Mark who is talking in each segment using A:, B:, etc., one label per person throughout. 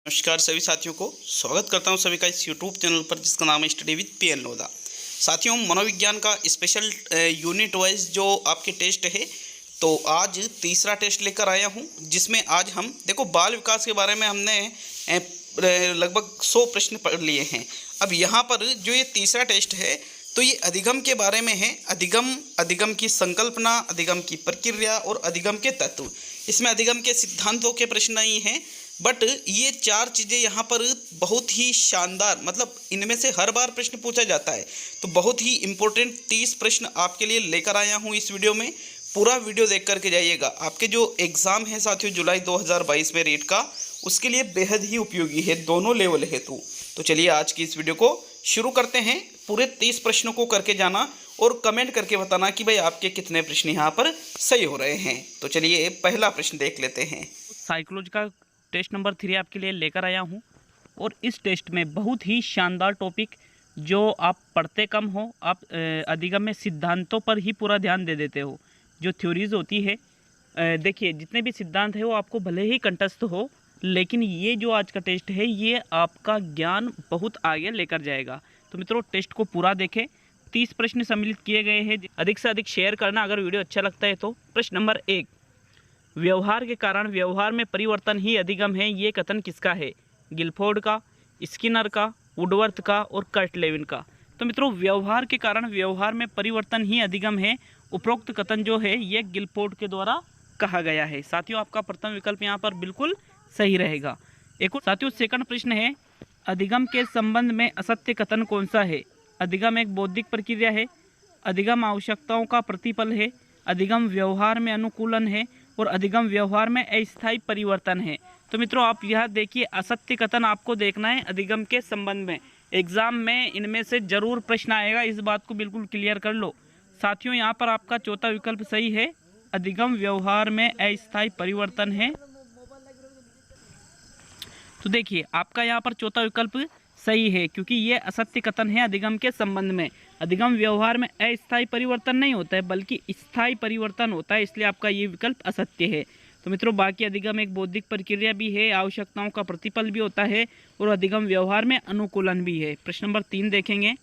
A: नमस्कार सभी साथियों को स्वागत करता हूं सभी का इस YouTube चैनल पर जिसका नाम है स्टडी विद PN लोधा। साथियों, मनोविज्ञान का स्पेशल यूनिट वाइज जो आपके टेस्ट है, तो आज तीसरा टेस्ट लेकर आया हूं, जिसमें आज हम देखो बाल विकास के बारे में हमने लगभग 100 प्रश्न पढ़ लिए हैं। अब यहाँ पर जो ये तीसरा टेस्ट है तो ये अधिगम के बारे में है। अधिगम की संकल्पना, अधिगम की प्रक्रिया और अधिगम के तत्व। इसमें अधिगम के सिद्धांतों के प्रश्न नहीं हैं, बट ये चार चीज़ें यहाँ पर बहुत ही शानदार, मतलब इनमें से हर बार प्रश्न पूछा जाता है, तो बहुत ही इम्पोर्टेंट 30 प्रश्न आपके लिए लेकर आया हूँ इस वीडियो में। पूरा वीडियो देख करके जाइएगा। आपके जो एग्ज़ाम है साथियों जुलाई 2022 में रीट का, उसके लिए बेहद ही उपयोगी है दोनों लेवल हेतु। तो चलिए आज की इस वीडियो को शुरू करते हैं। पूरे 30 प्रश्नों को करके जाना और कमेंट करके बताना कि भाई आपके कितने प्रश्न यहाँ पर सही हो रहे हैं। तो चलिए पहला प्रश्न देख लेते हैं।
B: साइकोलॉजी का टेस्ट नंबर 3 आपके लिए लेकर आया हूँ, और इस टेस्ट में बहुत ही शानदार टॉपिक जो आप पढ़ते कम हो, आप अधिगम में सिद्धांतों पर ही पूरा ध्यान दे देते हो। जो थ्योरीज होती है, देखिए जितने भी सिद्धांत है वो आपको भले ही कंठस्थ हो, लेकिन ये जो आज का टेस्ट है ये आपका ज्ञान बहुत आगे लेकर जाएगा। तो मित्रों, टेस्ट को पूरा देखें। 30 प्रश्न सम्मिलित किए गए हैं। अधिक से अधिक शेयर करना अगर वीडियो अच्छा लगता है तो। प्रश्न नंबर 1, व्यवहार के कारण व्यवहार में परिवर्तन ही अधिगम है, ये कथन किसका है? गिलफोर्ड का, स्किनर का, वुडवर्थ का और कर्ट लेविन का। तो मित्रों, व्यवहार के कारण व्यवहार में परिवर्तन ही अधिगम है, उपरोक्त कथन जो है ये गिलफोर्ड के द्वारा कहा गया है। साथियों, आपका प्रथम विकल्प यहाँ पर बिल्कुल सही रहेगा। एक और साथियों, सेकंड प्रश्न है, अधिगम के संबंध में असत्य कथन कौन सा है? अधिगम एक बौद्धिक प्रक्रिया है, अधिगम आवश्यकताओं का प्रतिफल है, अधिगम व्यवहार में अनुकूलन है और अधिगम व्यवहार में अस्थायी परिवर्तन है। तो मित्रों, आप यह देखिए, असत्य कथन आपको देखना है अधिगम के संबंध में। एग्जाम में इनमें से जरूर प्रश्न आएगा, इस बात को बिल्कुल क्लियर कर लो। साथियों, यहाँ पर आपका चौथा विकल्प सही है, अधिगम व्यवहार में अस्थायी परिवर्तन है। तो देखिए, आपका यहाँ पर चौथा विकल्प सही है, क्योंकि ये असत्य कथन है अधिगम के संबंध में। अधिगम व्यवहार में अस्थायी परिवर्तन नहीं होता है, बल्कि स्थायी परिवर्तन होता है, इसलिए आपका ये विकल्प असत्य है। तो मित्रों, बाकी अधिगम एक बौद्धिक प्रक्रिया भी है, आवश्यकताओं का प्रतिफल भी होता है और अधिगम व्यवहार में अनुकूलन भी है। प्रश्न नंबर 3 देखेंगे,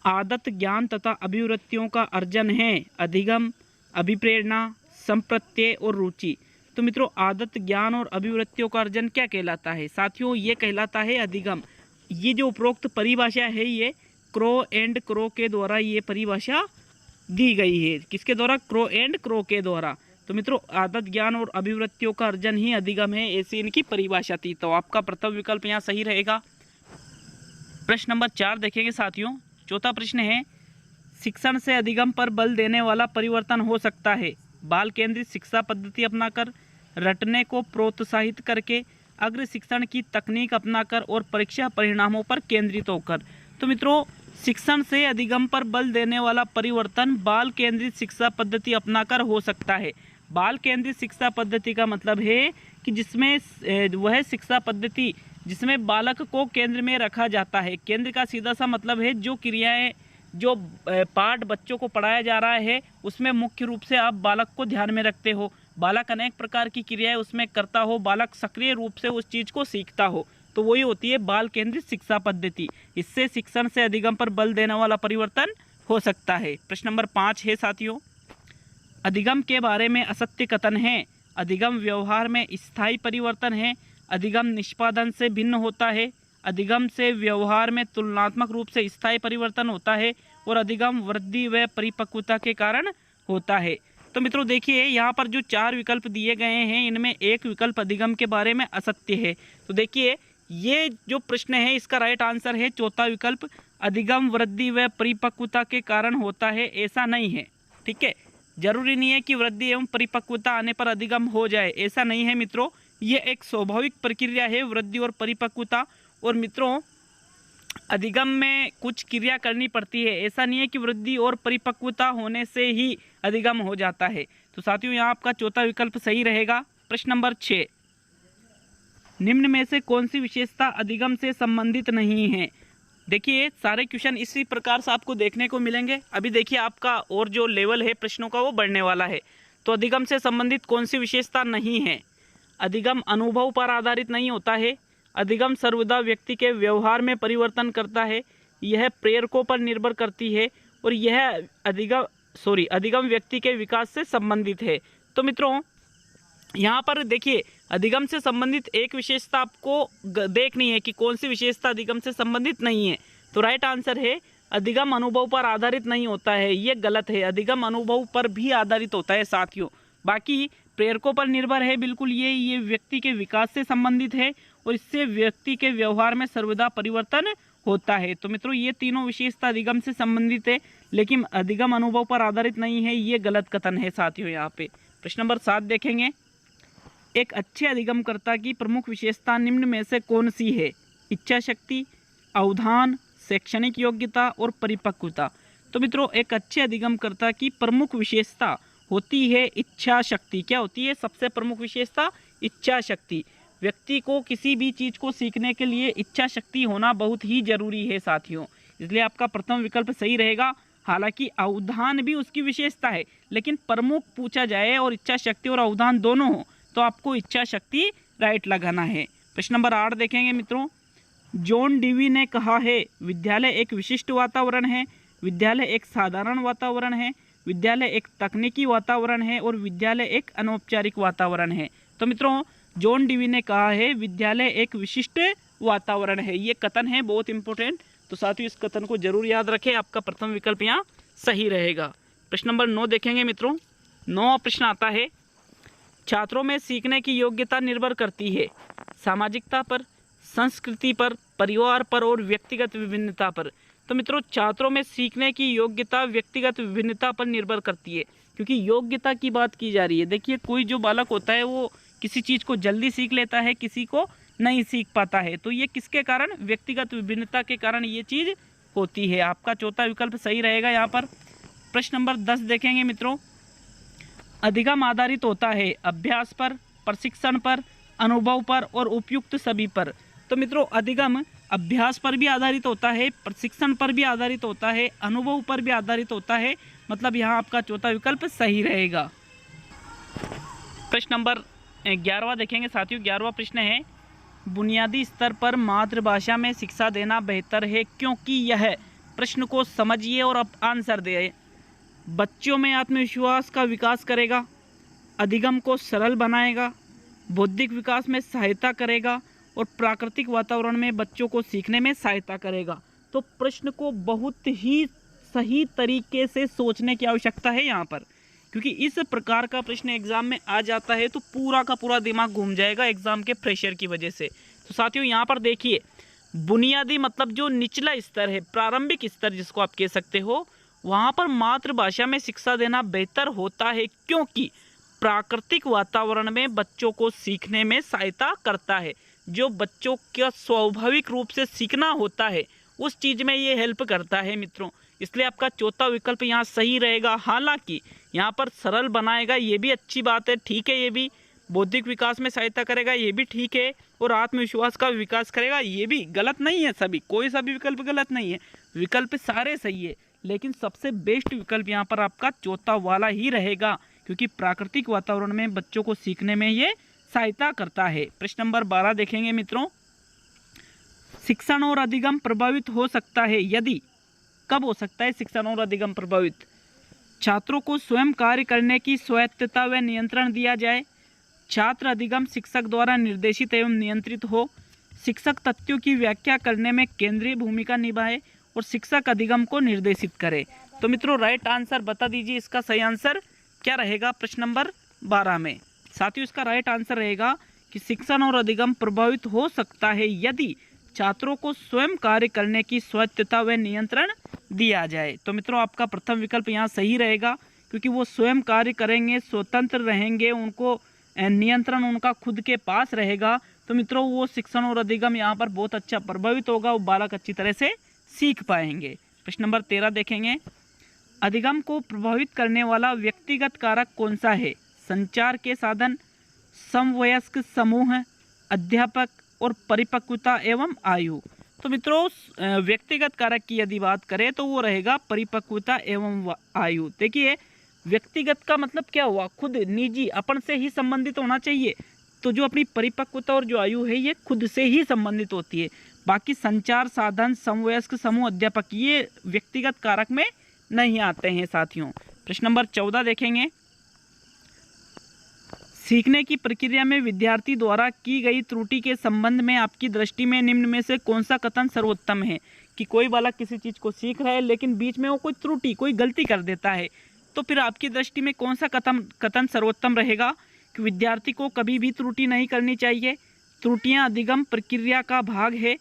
B: आदत ज्ञान तथा अभिवृत्तियों का अर्जन है अधिगम, अभिप्रेरणा, संप्रत्यय और रुचि। तो मित्रों, आदत ज्ञान और अभिवृत्तियों का अर्जन क्या कहलाता है? साथियों, ये कहलाता है अधिगम। ये जो उपरोक्त परिभाषा है ये क्रो एंड क्रो के द्वारा ये परिभाषा दी गई है। किसके द्वारा? क्रो एंड क्रो के द्वारा। तो मित्रों, आदत ज्ञान और अभिवृत्तियों का अर्जन ही अधिगम है, ऐसी इनकी परिभाषा थी। तो आपका प्रथम विकल्प यहाँ सही रहेगा। प्रश्न नंबर 4 देखेंगे साथियों। चौथा प्रश्न है, शिक्षण से अधिगम पर बल देने वाला परिवर्तन हो सकता है बाल केंद्रित शिक्षा पद्धति अपनाकर, रटने को प्रोत्साहित करके, अग्र शिक्षण की तकनीक अपनाकर और परीक्षा परिणामों पर केंद्रित होकर। तो मित्रों, शिक्षण से अधिगम पर बल देने वाला परिवर्तन बाल केंद्रित शिक्षा पद्धति अपनाकर हो सकता है। बाल केंद्रित शिक्षा पद्धति का मतलब है कि जिसमें वह शिक्षा पद्धति जिसमें बालक को केंद्र में रखा जाता है। केंद्र का सीधा सा मतलब है जो क्रियाएं, जो पाठ बच्चों को पढ़ाया जा रहा है उसमें मुख्य रूप से आप बालक को ध्यान में रखते हो। बालक अनेक प्रकार की क्रियाएं उसमें करता हो, बालक सक्रिय रूप से उस चीज़ को सीखता हो, तो वही होती है बाल केंद्रित शिक्षा पद्धति। इससे शिक्षण से अधिगम पर बल देने वाला परिवर्तन हो सकता है। प्रश्न नंबर 5 है साथियों, अधिगम के बारे में असत्य कथन है, अधिगम व्यवहार में स्थायी परिवर्तन है, अधिगम निष्पादन से भिन्न होता है, अधिगम से व्यवहार में तुलनात्मक रूप से स्थायी परिवर्तन होता है और अधिगम वृद्धि व परिपक्वता के कारण होता है। तो मित्रों देखिए, यहाँ पर जो 4 विकल्प दिए गए हैं इनमें एक विकल्प अधिगम के बारे में असत्य है। तो देखिए, ये जो प्रश्न है इसका राइट आंसर है चौथा विकल्प, अधिगम वृद्धि व परिपक्वता के कारण होता है। ऐसा नहीं है, ठीक है। जरूरी नहीं है कि वृद्धि एवं परिपक्वता आने पर अधिगम हो जाए, ऐसा नहीं है मित्रों। ये एक स्वाभाविक प्रक्रिया है, वृद्धि और परिपक्वता। और मित्रों, अधिगम में कुछ क्रिया करनी पड़ती है, ऐसा नहीं है कि वृद्धि और परिपक्वता होने से ही अधिगम हो जाता है। तो साथियों, यहाँ आपका चौथा विकल्प सही रहेगा। प्रश्न नंबर 6, निम्न में से कौन सी विशेषता अधिगम से संबंधित नहीं है? देखिए, सारे क्वेश्चन इसी प्रकार से आपको देखने को मिलेंगे। अभी देखिए, आपका और जो लेवल है प्रश्नों का वो बढ़ने वाला है। तो अधिगम से संबंधित कौन सी विशेषता नहीं है? अधिगम अनुभव पर आधारित नहीं होता है, अधिगम सर्वदा व्यक्ति के व्यवहार में परिवर्तन करता है, यह प्रेरकों पर निर्भर करती है और यह अधिगम व्यक्ति के विकास से संबंधित है। तो मित्रों यहाँ पर देखिए अधिगम से संबंधित एक विशेषता आपको देखनी है कि कौन सी विशेषता अधिगम से संबंधित नहीं है। तो राइट आंसर है अधिगम अनुभव पर आधारित नहीं होता है, ये गलत है। अधिगम अनुभव पर भी आधारित होता है साथियों। बाकी प्रेरकों पर निर्भर है, बिल्कुल ये व्यक्ति के विकास से संबंधित है और इससे व्यक्ति के व्यवहार में सर्वदा परिवर्तन होता है। तो मित्रों ये तीनों विशेषता अधिगम से संबंधित है, लेकिन अधिगम अनुभव पर आधारित नहीं है, ये गलत कथन है साथियों। यहाँ पे प्रश्न नंबर 7 देखेंगे। एक अच्छे अधिगमकर्ता की प्रमुख विशेषता निम्न में से कौन सी है? इच्छा शक्ति, अवधान, शैक्षणिक योग्यता और परिपक्वता। तो मित्रों एक अच्छे अधिगमकर्ता की प्रमुख विशेषता होती है इच्छा शक्ति। क्या होती है सबसे प्रमुख विशेषता? इच्छा शक्ति। व्यक्ति को किसी भी चीज़ को सीखने के लिए इच्छा शक्ति होना बहुत ही जरूरी है साथियों, इसलिए आपका प्रथम विकल्प सही रहेगा। हालांकि अवधान भी उसकी विशेषता है, लेकिन प्रमुख पूछा जाए और इच्छा शक्ति और अवधान दोनों हो तो आपको इच्छा शक्ति राइट लगाना है। प्रश्न नंबर 8 देखेंगे मित्रों। जॉन डीवी ने कहा है विद्यालय एक विशिष्ट वातावरण है, विद्यालय एक साधारण वातावरण है, विद्यालय एक तकनीकी वातावरण है और विद्यालय एक अनौपचारिक वातावरण है। तो मित्रों जॉन डीवी ने कहा है विद्यालय एक विशिष्ट वातावरण है, ये कथन है बहुत इंपॉर्टेंट। तो साथियों इस कथन को जरूर याद रखें, आपका प्रथम विकल्प यहाँ सही रहेगा। प्रश्न नंबर 9 देखेंगे मित्रों। 9वां प्रश्न आता है छात्रों में सीखने की योग्यता निर्भर करती है सामाजिकता पर, संस्कृति पर, परिवार पर और व्यक्तिगत विभिन्नता पर। तो मित्रों छात्रों में सीखने की योग्यता व्यक्तिगत विभिन्नता पर निर्भर करती है, क्योंकि योग्यता की बात की जा रही है। देखिए कोई जो बालक होता है वो किसी चीज़ को जल्दी सीख लेता है, किसी को नहीं सीख पाता है। तो ये किसके कारण? व्यक्तिगत विभिन्नता के कारण ये चीज़ होती है। आपका चौथा विकल्प सही रहेगा यहाँ पर। प्रश्न नंबर 10 देखेंगे मित्रों। अधिगम आधारित होता है अभ्यास पर, प्रशिक्षण पर, अनुभव पर और उपयुक्त सभी पर। तो मित्रों अधिगम अभ्यास पर भी आधारित होता है, प्रशिक्षण पर भी आधारित होता है, अनुभव पर भी आधारित होता है, मतलब यहाँ आपका चौथा विकल्प सही रहेगा। प्रश्न नंबर 11वां देखेंगे साथियों। 11वां प्रश्न है बुनियादी स्तर पर मातृभाषा में शिक्षा देना बेहतर है क्योंकि यह। प्रश्न को समझिए और अब आंसर दे। बच्चों में आत्मविश्वास का विकास करेगा, अधिगम को सरल बनाएगा, बौद्धिक विकास में सहायता करेगा और प्राकृतिक वातावरण में बच्चों को सीखने में सहायता करेगा। तो प्रश्न को बहुत ही सही तरीके से सोचने की आवश्यकता है यहाँ पर, क्योंकि इस प्रकार का प्रश्न एग्जाम में आ जाता है तो पूरा का पूरा दिमाग घूम जाएगा एग्जाम के प्रेशर की वजह से। तो साथियों यहाँ पर देखिए बुनियादी मतलब जो निचला स्तर है, प्रारंभिक स्तर जिसको आप कह सकते हो, वहाँ पर मातृभाषा में शिक्षा देना बेहतर होता है क्योंकि प्राकृतिक वातावरण में बच्चों को सीखने में सहायता करता है। जो बच्चों का स्वाभाविक रूप से सीखना होता है उस चीज़ में ये हेल्प करता है मित्रों, इसलिए आपका चौथा विकल्प यहाँ सही रहेगा। हालांकि यहाँ पर सरल बनाएगा, ये भी अच्छी बात है, ठीक है, ये भी बौद्धिक विकास में सहायता करेगा, ये भी ठीक है, और आत्मविश्वास का विकास करेगा, ये भी गलत नहीं है। सभी कोई सा भी विकल्प गलत नहीं है, विकल्प सारे सही है, लेकिन सबसे बेस्ट विकल्प यहाँ पर आपका चौथा वाला ही रहेगा, क्योंकि प्राकृतिक वातावरण में बच्चों को सीखने में ये सहायता करता है। प्रश्न नंबर 12 देखेंगे मित्रों। शिक्षण और अधिगम प्रभावित हो सकता है यदि। कब हो सकता है शिक्षण और अधिगम प्रभावित? छात्रों को स्वयं कार्य करने की स्वायत्तता व नियंत्रण दिया जाए, छात्र अधिगम शिक्षक द्वारा निर्देशित एवं नियंत्रित हो, शिक्षक तथ्यों की व्याख्या करने में केंद्रीय भूमिका निभाए और शिक्षक अधिगम को निर्देशित करे। तो मित्रों राइट आंसर बता दीजिए, इसका सही आंसर क्या रहेगा प्रश्न नंबर 12 में? साथियों इसका राइट आंसर रहेगा कि शिक्षण और अधिगम प्रभावित हो सकता है यदि छात्रों को स्वयं कार्य करने की स्वायत्तता व नियंत्रण दिया जाए। तो मित्रों आपका प्रथम विकल्प यहाँ सही रहेगा, क्योंकि वो स्वयं कार्य करेंगे, स्वतंत्र रहेंगे, उनको नियंत्रण उनका खुद के पास रहेगा। तो मित्रों वो शिक्षण और अधिगम यहाँ पर बहुत अच्छा प्रभावित होगा, वो बालक अच्छी तरह से सीख पाएंगे। प्रश्न नंबर 13 देखेंगे। अधिगम को प्रभावित करने वाला व्यक्तिगत कारक कौन सा है? संचार के साधन, समवयस्क समूह, अध्यापक और परिपक्वता एवं आयु। तो मित्रों व्यक्तिगत कारक की यदि बात करें तो वो रहेगा परिपक्वता एवं आयु। देखिए व्यक्तिगत का मतलब क्या हुआ? खुद निजी अपन से ही संबंधित होना चाहिए, तो जो अपनी परिपक्वता और जो आयु है ये खुद से ही संबंधित होती है। बाकी संचार साधन, समवयस्क, समूह अध्यापक ये व्यक्तिगत कारक में नहीं आते हैं साथियों। प्रश्न नंबर 14 देखेंगे। सीखने की प्रक्रिया में विद्यार्थी द्वारा की गई त्रुटि के संबंध में आपकी दृष्टि में निम्न में से कौन सा कथन सर्वोत्तम है? कि कोई बालक किसी चीज़ को सीख रहा है लेकिन बीच में वो कोई त्रुटि, कोई गलती कर देता है, तो फिर आपकी दृष्टि में कौन सा कथन सर्वोत्तम रहेगा? कि विद्यार्थी को कभी भी त्रुटि नहीं करनी चाहिए, त्रुटियां अधिगम प्रक्रिया का भाग है,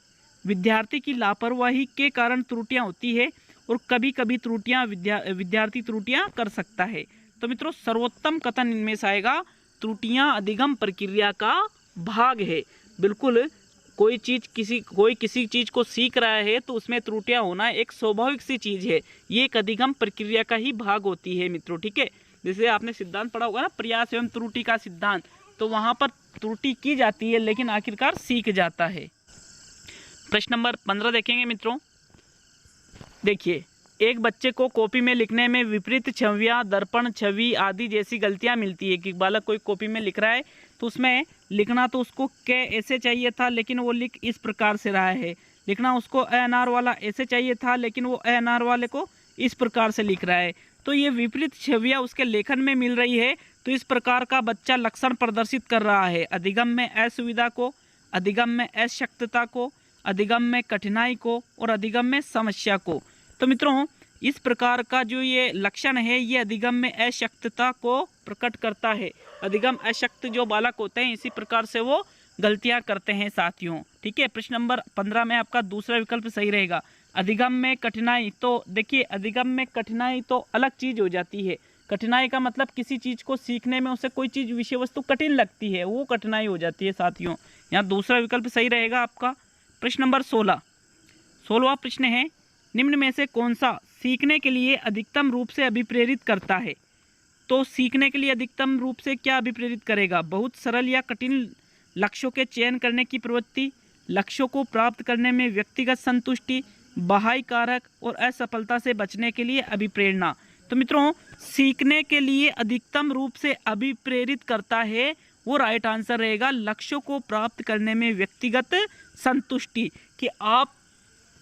B: विद्यार्थी की लापरवाही के कारण त्रुटियां होती है, और कभी कभी त्रुटियां विद्यार्थी त्रुटियां कर सकता है। तो मित्रों सर्वोत्तम कथन इनमें से आएगा त्रुटियां अधिगम प्रक्रिया का भाग है। बिल्कुल, कोई किसी चीज़ को सीख रहा है तो उसमें त्रुटियां होना एक स्वाभाविक सी चीज़ है, ये एक अधिगम प्रक्रिया का ही भाग होती है मित्रों। ठीक है, जैसे आपने सिद्धांत पढ़ा होगा ना, प्रयास एवं त्रुटि का सिद्धांत, तो वहाँ पर त्रुटि की जाती है लेकिन आखिरकार सीख जाता है। प्रश्न नंबर 15 देखेंगे मित्रों। देखिए, एक बच्चे को कॉपी में लिखने में विपरीत छवियां, दर्पण छवि आदि जैसी गलतियां मिलती है। कि बालक कोई कॉपी में लिख रहा है तो उसमें लिखना तो उसको के ऐसे चाहिए था लेकिन वो लिख इस प्रकार से रहा है, लिखना उसको अनार वाला ऐसे चाहिए था लेकिन वो अनार वाले को इस प्रकार से लिख रहा है। तो ये विपरीत छवियां उसके लेखन में मिल रही है, तो इस प्रकार का बच्चा लक्षण प्रदर्शित कर रहा है। अधिगम में असुविधा को, अधिगम में अशक्तता को, अधिगम में कठिनाई को और अधिगम में समस्या को। तो मित्रों इस प्रकार का जो ये लक्षण है ये अधिगम में अशक्तता को प्रकट करता है। अधिगम अशक्त जो बालक होते हैं इसी प्रकार से वो गलतियां करते हैं साथियों। ठीक है, प्रश्न नंबर 15 में आपका दूसरा विकल्प सही रहेगा। अधिगम में कठिनाई, तो देखिए अधिगम में कठिनाई तो अलग चीज़ हो जाती है। कठिनाई का मतलब किसी चीज़ को सीखने में उसे कोई चीज़ विषय वस्तु कठिन लगती है, वो कठिनाई हो जाती है साथियों। यहाँ दूसरा विकल्प सही रहेगा आपका। प्रश्न नंबर 16वां प्रश्न है, निम्न में से कौन सा सीखने के लिए अधिकतम रूप से अभिप्रेरित करता है? तो सीखने के लिए अधिकतम रूप से क्या अभिप्रेरित करेगा? बहुत सरल या कठिन लक्ष्यों के चयन करने की प्रवृत्ति, लक्ष्यों को प्राप्त करने में व्यक्तिगत संतुष्टि, बाह्य कारक और असफलता से बचने के लिए अभिप्रेरणा। तो मित्रों सीखने के लिए अधिकतम रूप से अभिप्रेरित करता है, वो राइट आंसर रहेगा लक्ष्यों को प्राप्त करने में व्यक्तिगत संतुष्टि। कि आप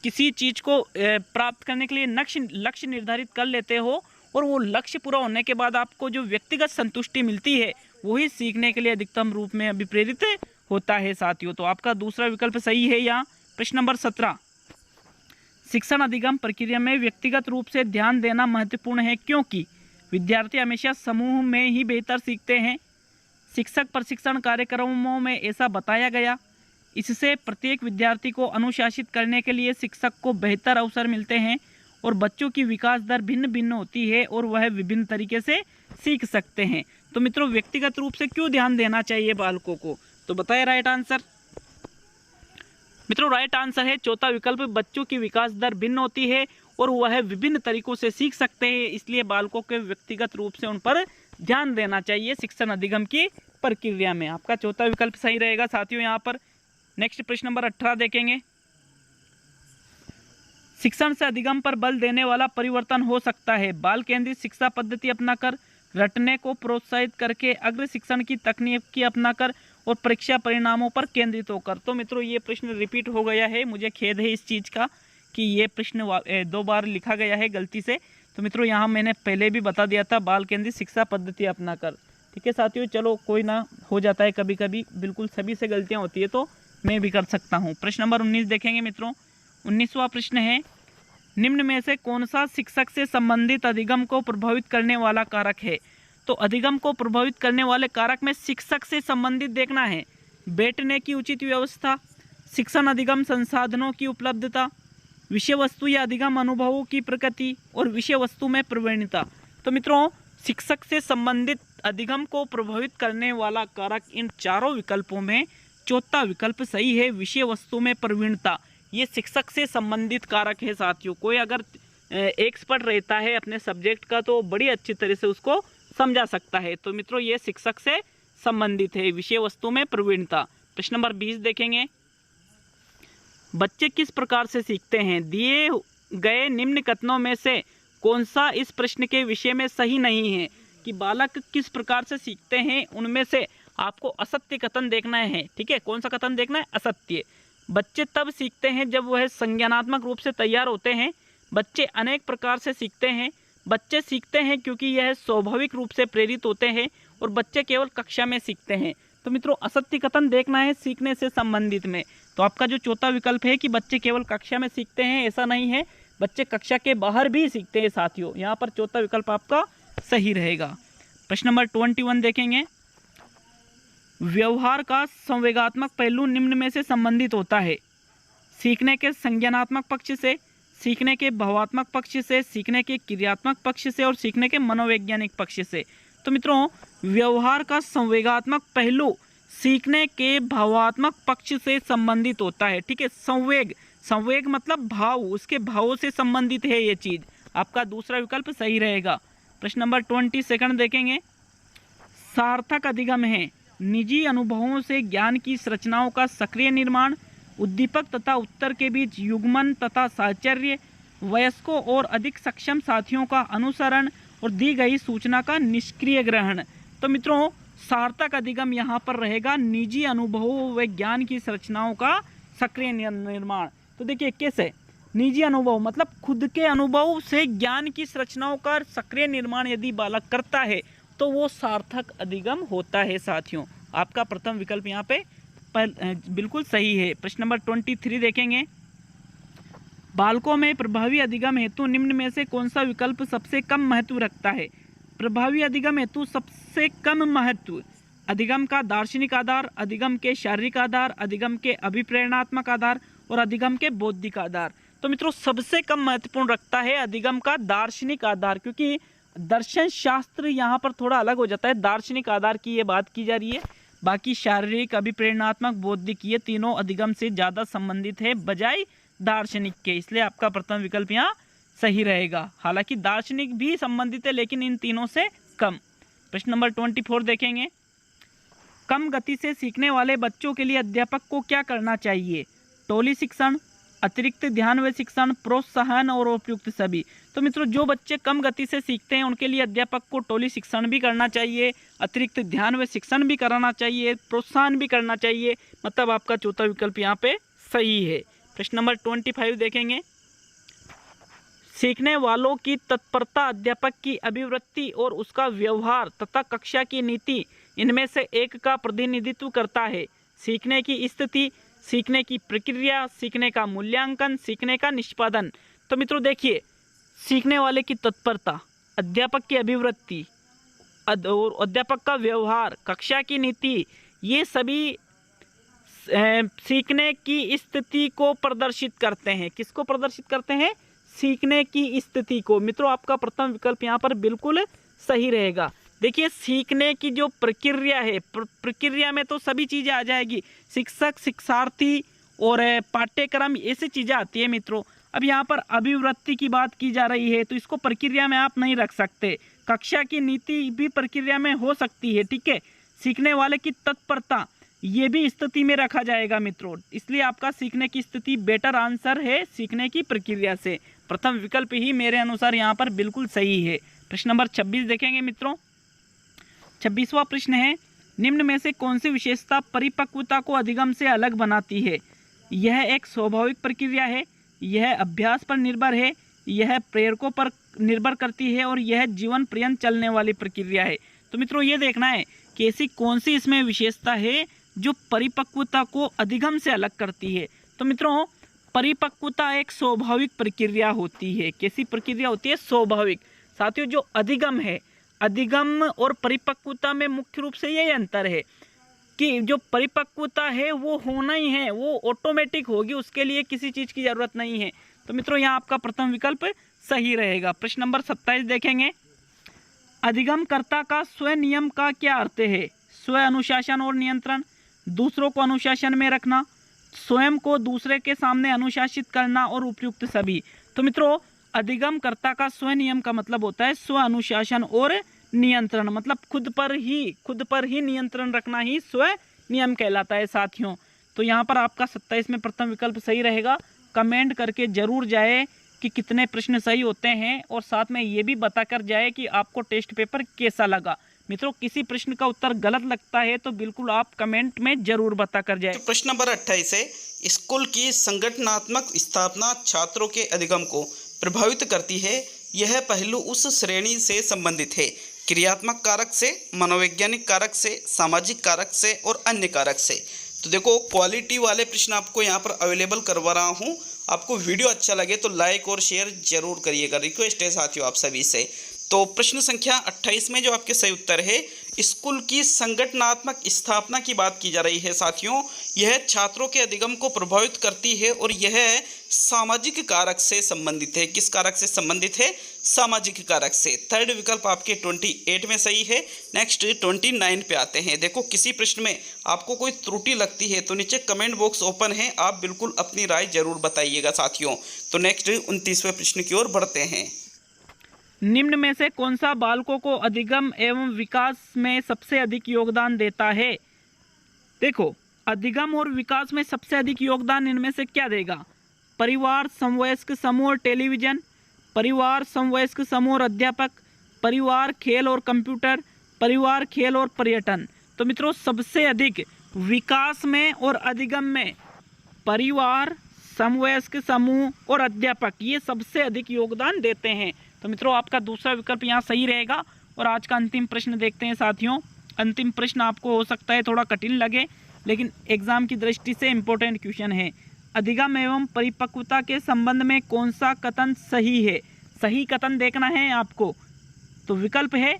B: किसी चीज़ को प्राप्त करने के लिए लक्ष्य निर्धारित कर लेते हो और वो लक्ष्य पूरा होने के बाद आपको जो व्यक्तिगत संतुष्टि मिलती है वही सीखने के लिए अधिकतम रूप में अभिप्रेरित होता है साथियों। तो आपका दूसरा विकल्प सही है यहाँ। प्रश्न नंबर 17, शिक्षण अधिगम प्रक्रिया में व्यक्तिगत रूप से ध्यान देना महत्वपूर्ण है क्योंकि विद्यार्थी हमेशा समूह में ही बेहतर सीखते हैं। शिक्षक प्रशिक्षण कार्यक्रमों में ऐसा बताया गया। इससे प्रत्येक विद्यार्थी को अनुशासित करने के लिए शिक्षक को बेहतर अवसर मिलते हैं और बच्चों की विकास दर भिन्न भिन्न होती है और वह विभिन्न तरीके से सीख सकते हैं। तो मित्रों व्यक्तिगत रूप से क्यों ध्यान देना चाहिए बालकों को? तो बताइए राइट आंसर। मित्रों राइट आंसर है चौथा विकल्प, बच्चों की विकास दर भिन्न होती है और वह विभिन्न तरीकों से सीख सकते हैं, इसलिए बालकों के व्यक्तिगत रूप से उन पर ध्यान देना चाहिए शिक्षण अधिगम की प्रक्रिया में। आपका चौथा विकल्प सही रहेगा साथियों यहाँ पर। नेक्स्ट प्रश्न नंबर 18 देखेंगे। शिक्षण से अधिगम पर बल देने वाला परिवर्तन हो सकता है बाल केंद्रित शिक्षा पद्धति अपनाकर, रटने को प्रोत्साहित करके, अग्र शिक्षण की तकनीक की अपनाकर और परीक्षा परिणामों पर केंद्रित होकर। तो मित्रों ये प्रश्न रिपीट हो गया है, मुझे खेद है इस चीज़ का कि ये प्रश्न 2 बार लिखा गया है गलती से। तो मित्रों यहाँ मैंने पहले भी बता दिया था बाल केंद्रित शिक्षा पद्धति अपनाकर। ठीक है साथियों, चलो कोई ना, हो जाता है कभी कभी, बिल्कुल सभी से गलतियाँ होती है तो मैं भी कर सकता हूँ। प्रश्न नंबर 19 देखेंगे मित्रों। 19वां प्रश्न है, निम्न में से कौन सा शिक्षक से संबंधित अधिगम को प्रभावित करने वाला कारक है? तो अधिगम को प्रभावित करने वाले कारक में शिक्षक से संबंधित देखना है। बैठने की उचित व्यवस्था, शिक्षण अधिगम संसाधनों की उपलब्धता, विषय वस्तु या अधिगम अनुभवों की प्रकृति और विषय वस्तु में प्रवीणता। तो मित्रों शिक्षक से संबंधित अधिगम को प्रभावित करने वाला कारक इन चारों विकल्पों में चौथा विकल्प सही है, विषय वस्तु में प्रवीणता। ये शिक्षक से संबंधित कारक है साथियों। कोई अगर एक्सपर्ट रहता है अपने सब्जेक्ट का तो बड़ी अच्छी तरह से उसको समझा सकता है। तो मित्रों ये शिक्षक से संबंधित है, विषय वस्तु में प्रवीणता। प्रश्न नंबर 20 देखेंगे। बच्चे किस प्रकार से सीखते हैं? दिए गए निम्न कथनों में से कौन सा इस प्रश्न के विषय में सही नहीं है? कि बालक किस प्रकार से सीखते हैं उनमें से आपको असत्य कथन देखना है। ठीक है, कौन सा कथन देखना है? असत्य। बच्चे तब सीखते हैं जब वह संज्ञानात्मक रूप से तैयार होते हैं। बच्चे अनेक प्रकार से सीखते हैं। बच्चे सीखते हैं क्योंकि यह स्वाभाविक रूप से प्रेरित होते हैं और बच्चे केवल कक्षा में सीखते हैं। तो मित्रों, असत्य कथन देखना है सीखने से संबंधित में। तो आपका जो चौथा विकल्प है कि बच्चे केवल कक्षा में सीखते हैं, ऐसा नहीं है, बच्चे कक्षा के बाहर भी सीखते हैं साथियों। यहाँ पर चौथा विकल्प आपका सही रहेगा। प्रश्न नंबर 21 देखेंगे। व्यवहार का संवेगात्मक पहलू निम्न में से संबंधित होता है। सीखने के संज्ञानात्मक पक्ष से, सीखने के भावात्मक पक्ष से, सीखने के क्रियात्मक पक्ष से और सीखने के मनोवैज्ञानिक पक्ष से। तो मित्रों, व्यवहार का संवेगात्मक पहलू सीखने के भावात्मक पक्ष से संबंधित होता है। ठीक है, संवेग मतलब भाव, उसके भावों से संबंधित है ये चीज। आपका दूसरा विकल्प सही रहेगा। प्रश्न नंबर 22 देखेंगे। सार्थक अधिगम है निजी अनुभवों से ज्ञान की संरचनाओं का सक्रिय निर्माण, उद्दीपक तथा उत्तर के बीच युग्मन तथा साहचर्य, वयस्कों और अधिक सक्षम साथियों का अनुसरण और दी गई सूचना का निष्क्रिय ग्रहण। तो मित्रों, सार्थक अधिगम यहाँ पर रहेगा निजी अनुभवों व ज्ञान की संरचनाओं का सक्रिय निर्माण। तो देखिए कैसे, निजी अनुभव मतलब खुद के अनुभव से ज्ञान की संरचनाओं का सक्रिय निर्माण यदि बालक करता है तो वो सार्थक अधिगम होता है साथियों। आपका प्रथम विकल्प यहाँ पे बिल्कुल सही है। प्रश्न नंबर 23 देखेंगे। बालकों में प्रभावी अधिगम हेतु निम्न में से कौन सा विकल्प सबसे कम महत्व रखता है? प्रभावी अधिगम हेतु सबसे कम महत्व अधिगम का दार्शनिक आधार, अधिगम के शारीरिक आधार, अधिगम के अभिप्रेरणात्मक आधार और अधिगम के बौद्धिक आधार। तो मित्रों, सबसे कम महत्वपूर्ण रखता है अधिगम का दार्शनिक आधार, क्योंकि दर्शन शास्त्र यहाँ पर थोड़ा अलग हो जाता है। दार्शनिक आधार की ये बात की जा रही है, बाकी शारीरिक, अभिप्रेरणात्मक, बौद्धिक ये तीनों अधिगम से ज़्यादा संबंधित है बजाय दार्शनिक के। इसलिए आपका प्रथम विकल्प यहाँ सही रहेगा। हालांकि दार्शनिक भी संबंधित है लेकिन इन तीनों से कम। प्रश्न नंबर 24 देखेंगे। कम गति से सीखने वाले बच्चों के लिए अध्यापक को क्या करना चाहिए? टोली शिक्षण, अतिरिक्त ध्यान व शिक्षण, प्रोत्साहन और उपयुक्त सभी। तो मित्रों, जो बच्चे कम गति से सीखते हैं उनके लिए अध्यापक को टोली शिक्षण भी करना चाहिए, अतिरिक्त ध्यान व शिक्षण भी कराना चाहिए, प्रोत्साहन भी करना चाहिए। मतलब आपका चौथा विकल्प यहाँ पे सही है। प्रश्न नंबर 25 देखेंगे। सीखने वालों की तत्परता, अध्यापक की अभिवृत्ति और उसका व्यवहार तथा कक्षा की नीति इनमें से एक का प्रतिनिधित्व करता है। सीखने की स्थिति, सीखने की प्रक्रिया, सीखने का मूल्यांकन, सीखने का निष्पादन। तो मित्रों देखिए, सीखने वाले की तत्परता, अध्यापक की अभिवृत्ति और अध्यापक का व्यवहार, कक्षा की नीति, ये सभी सीखने की स्थिति को प्रदर्शित करते हैं। किसको प्रदर्शित करते हैं? सीखने की स्थिति को। मित्रों, आपका प्रथम विकल्प यहाँ पर बिल्कुल सही रहेगा। देखिए, सीखने की जो प्रक्रिया है, प्रक्रिया में तो सभी चीज़ें आ जाएगी, शिक्षक, शिक्षार्थी और पाठ्यक्रम, ऐसी चीज़ें आती है मित्रों। अब यहाँ पर अभिवृत्ति की बात की जा रही है तो इसको प्रक्रिया में आप नहीं रख सकते। कक्षा की नीति भी प्रक्रिया में हो सकती है। ठीक है, सीखने वाले की तत्परता ये भी स्थिति में रखा जाएगा मित्रों। इसलिए आपका सीखने की स्थिति बेटर आंसर है सीखने की प्रक्रिया से। प्रथम विकल्प ही मेरे अनुसार यहाँ पर बिल्कुल सही है। प्रश्न नंबर 26 देखेंगे मित्रों। 26वां प्रश्न है, निम्न में से कौन सी विशेषता परिपक्वता को अधिगम से अलग बनाती है? यह एक स्वाभाविक प्रक्रिया है, यह अभ्यास पर निर्भर है, यह प्रेरकों पर निर्भर करती है और यह जीवन पर्यंत चलने वाली प्रक्रिया है। तो मित्रों, ये देखना है कि ऐसी कौन सी इसमें विशेषता है जो परिपक्वता को अधिगम से अलग करती है। तो मित्रों, परिपक्वता एक स्वाभाविक प्रक्रिया होती है। कैसी प्रक्रिया होती है? स्वाभाविक। साथियों, जो अधिगम है, अधिगम और परिपक्वता में मुख्य रूप से यही अंतर है कि जो परिपक्वता है वो होना ही है, वो ऑटोमेटिक होगी, उसके लिए किसी चीज़ की ज़रूरत नहीं है। तो मित्रों, यहाँ आपका प्रथम विकल्प सही रहेगा। प्रश्न नंबर 27 देखेंगे। अधिगमकर्ता का स्व नियम का क्या अर्थ है? स्व अनुशासन और नियंत्रण, दूसरों को अनुशासन में रखना, स्वयं को दूसरे के सामने अनुशासित करना और उपयुक्त सभी। तो मित्रों, अधिगमकर्ता का स्व नियम का मतलब होता है स्व अनुशासन और नियंत्रण, मतलब खुद पर ही नियंत्रण रखना ही स्व नियम कहलाता है साथियों। तो यहाँ पर आपका 27 में प्रथम विकल्प सही रहेगा। कमेंट करके जरूर जाए कि कितने प्रश्न सही होते हैं और साथ में ये भी बताकर जाए कि आपको टेस्ट पेपर कैसा लगा। मित्रों किसी प्रश्न का उत्तर गलत लगता है तो बिल्कुल आप कमेंट में जरूर बता कर जाए।
A: प्रश्न नंबर 28 है, स्कूल की संगठनात्मक स्थापना छात्रों के अधिगम को प्रभावित करती है। यह पहलू उस श्रेणी से संबंधित है, क्रियात्मक कारक से, मनोवैज्ञानिक कारक से, सामाजिक कारक से और अन्य कारक से। तो देखो क्वालिटी वाले प्रश्न आपको यहाँ पर अवेलेबल करवा रहा हूँ। आपको वीडियो अच्छा लगे तो लाइक और शेयर जरूर करिएगा, रिक्वेस्ट है साथियों आप सभी से। तो प्रश्न संख्या 28 में जो आपके सही उत्तर है, स्कूल की संगठनात्मक स्थापना की बात की जा रही है साथियों। यह छात्रों के अधिगम को प्रभावित करती है और यह सामाजिक कारक से संबंधित है। किस कारक से संबंधित है? सामाजिक कारक से। थर्ड विकल्प आपके 28 में सही है। नेक्स्ट 29 पे आते हैं। देखो किसी प्रश्न में आपको कोई त्रुटि लगती है तो नीचे कमेंट बॉक्स ओपन है, आप बिल्कुल अपनी राय जरूर बताइएगा साथियों। तो नेक्स्ट 29वें प्रश्न की ओर बढ़ते हैं।
B: निम्न में से कौन सा बालकों को अधिगम एवं विकास में सबसे अधिक योगदान देता है? देखो अधिगम और विकास में सबसे अधिक योगदान इनमें से क्या देगा? परिवार, समवयस्क समूह और टेलीविजन, परिवार, समवयस्क समूह और अध्यापक, परिवार, खेल और कंप्यूटर, परिवार, खेल और पर्यटन। तो मित्रों सबसे अधिक विकास में और अधिगम में परिवार, समवयस्क समूह और अध्यापक ये सबसे अधिक योगदान देते हैं। तो मित्रों आपका दूसरा विकल्प यहाँ सही रहेगा। और आज का अंतिम प्रश्न देखते हैं साथियों। अंतिम प्रश्न आपको हो सकता है थोड़ा कठिन लगे, लेकिन एग्जाम की दृष्टि से इम्पोर्टेंट क्वेश्चन है। अधिगम एवं परिपक्वता के संबंध में कौन सा कथन सही है? सही कथन देखना है आपको। तो विकल्प है,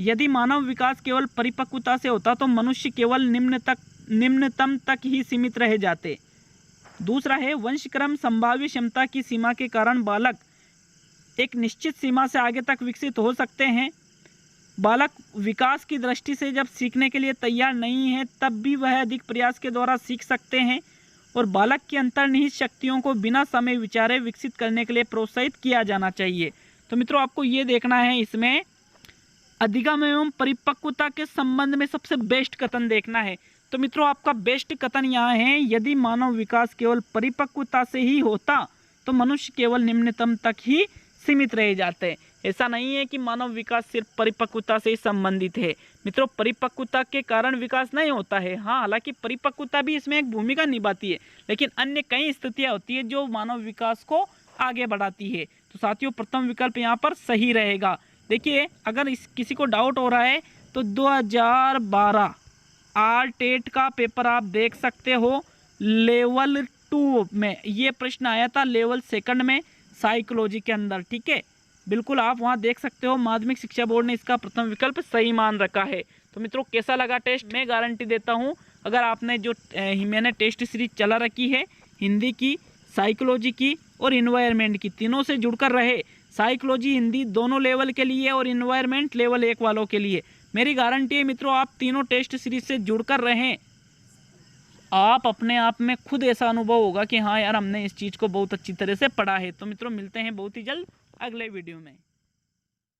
B: यदि मानव विकास केवल परिपक्वता से होता तो मनुष्य केवल निम्नतम तक ही सीमित रह जाते। दूसरा है, वंशक्रम संभाव्य क्षमता की सीमा के कारण बालक एक निश्चित सीमा से आगे तक विकसित हो सकते हैं। बालक विकास की दृष्टि से जब सीखने के लिए तैयार नहीं है तब भी वह अधिक प्रयास के द्वारा सीख सकते हैं। और बालक की अंतर्निहित शक्तियों को बिना समय विचारे विकसित करने के लिए प्रोत्साहित किया जाना चाहिए। तो मित्रों आपको ये देखना है, इसमें अधिगम एवं परिपक्वता के संबंध में सबसे बेस्ट कथन देखना है। तो मित्रों आपका बेस्ट कथन यहाँ है, यदि मानव विकास केवल परिपक्वता से ही होता तो मनुष्य केवल निम्नतम तक ही सीमित रह जाते। ऐसा नहीं है कि मानव विकास सिर्फ परिपक्वता से ही संबंधित है। मित्रों परिपक्वता के कारण विकास नहीं होता है। हाँ, हालांकि परिपक्वता भी इसमें एक भूमिका निभाती है, लेकिन अन्य कई स्थितियां होती है जो मानव विकास को आगे बढ़ाती है। तो साथियों प्रथम विकल्प यहाँ पर सही रहेगा। देखिए अगर किसी को डाउट हो रहा है तो 2012 आरटेट का पेपर आप देख सकते हो। लेवल 2 में ये प्रश्न आया था, लेवल 2 में साइकोलॉजी के अंदर। ठीक है, बिल्कुल आप वहाँ देख सकते हो। माध्यमिक शिक्षा बोर्ड ने इसका प्रथम विकल्प सही मान रखा है। तो मित्रों कैसा लगा टेस्ट? मैं गारंटी देता हूँ अगर आपने जो मैंने टेस्ट सीरीज चला रखी है हिंदी की, साइकोलॉजी की और इन्वायरमेंट की, तीनों से जुड़कर रहे। साइकोलॉजी हिंदी दोनों लेवल के लिए और इन्वायरमेंट लेवल 1 वालों के लिए मेरी गारंटी है मित्रों आप तीनों टेस्ट सीरीज से जुड़कर रहें। आप अपने आप में खुद ऐसा अनुभव होगा कि हाँ यार हमने इस चीज़ को बहुत अच्छी तरह से पढ़ा है। तो मित्रों मिलते हैं बहुत ही जल्द अगले वीडियो में।